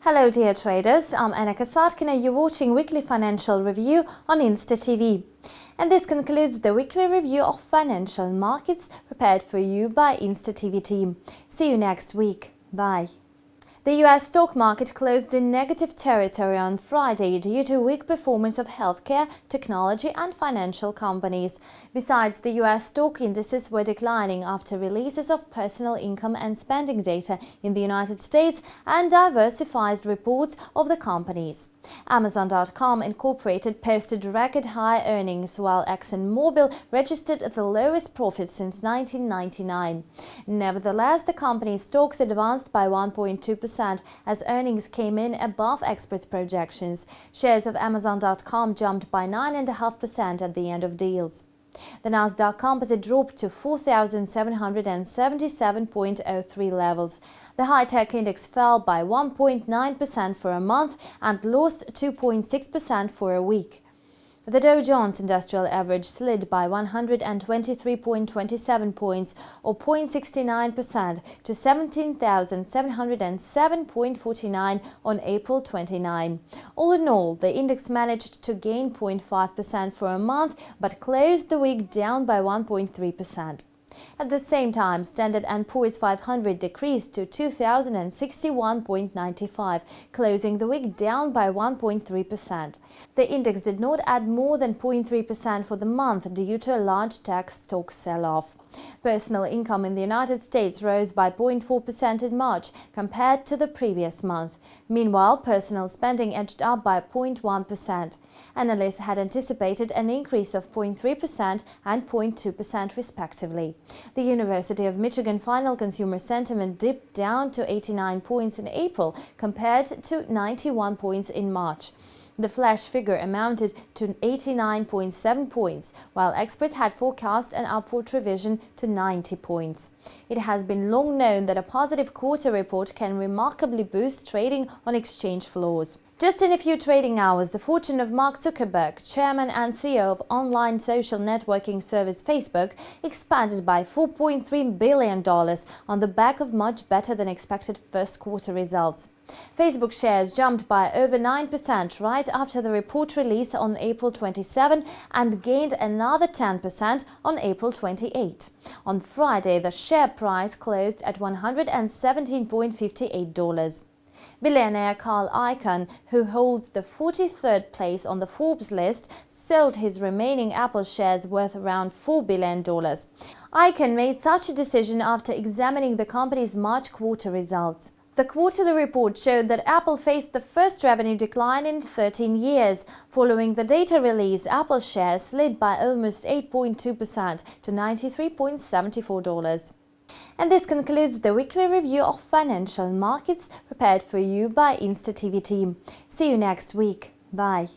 Hello dear traders, I'm Anna Kasatkina. You're watching Weekly Financial Review on Insta TV. And this concludes the weekly review of financial markets prepared for you by Insta TV team. See you next week. Bye. The US stock market closed in negative territory on Friday due to weak performance of healthcare, technology and financial companies. Besides, the US stock indices were declining after releases of personal income and spending data in the United States and diversified reports of the companies. Amazon.com Incorporated posted record high earnings, while ExxonMobil registered the lowest profit since 1999. Nevertheless, the company's stocks advanced by 1.2% as earnings came in above experts' projections. Shares of Amazon.com jumped by 9.5% at the end of deals. The Nasdaq Composite dropped to 4,777.03 levels. The high-tech index fell by 1.9% for a month and lost 2.6% for a week. The Dow Jones Industrial Average slid by 123.27 points, or 0.69%, to 17,707.49 on April 29. All in all, the index managed to gain 0.5% for a month, but closed the week down by 1.3%. At the same time, Standard & Poor's 500 decreased to 2,061.95, closing the week down by 1.3%. The index did not add more than 0.3% for the month due to a large tech stock sell-off. Personal income in the United States rose by 0.4% in March compared to the previous month. Meanwhile, personal spending edged up by 0.1%. Analysts had anticipated an increase of 0.3% and 0.2% respectively. The University of Michigan final consumer sentiment dipped down to 89 points in April compared to 91 points in March. The flash figure amounted to 89.7 points, while experts had forecast an upward revision to 90 points. It has been long known that a positive quarter report can remarkably boost trading on exchange floors. Just in a few trading hours, the fortune of Mark Zuckerberg, chairman and CEO of online social networking service Facebook, expanded by $4.3 billion on the back of much better than expected first quarter results. Facebook shares jumped by over 9% right after the report release on April 27 and gained another 10% on April 28. On Friday, the share price closed at $117.58. Billionaire Carl Icahn, who holds the 43rd place on the Forbes list, sold his remaining Apple shares worth around $4 billion. Icahn made such a decision after examining the company's March quarter results. The quarterly report showed that Apple faced the first revenue decline in 13 years. Following the data release, Apple shares slid by almost 8.2% to $93.74. And this concludes the weekly review of financial markets prepared for you by Insta TV team. See you next week. Bye.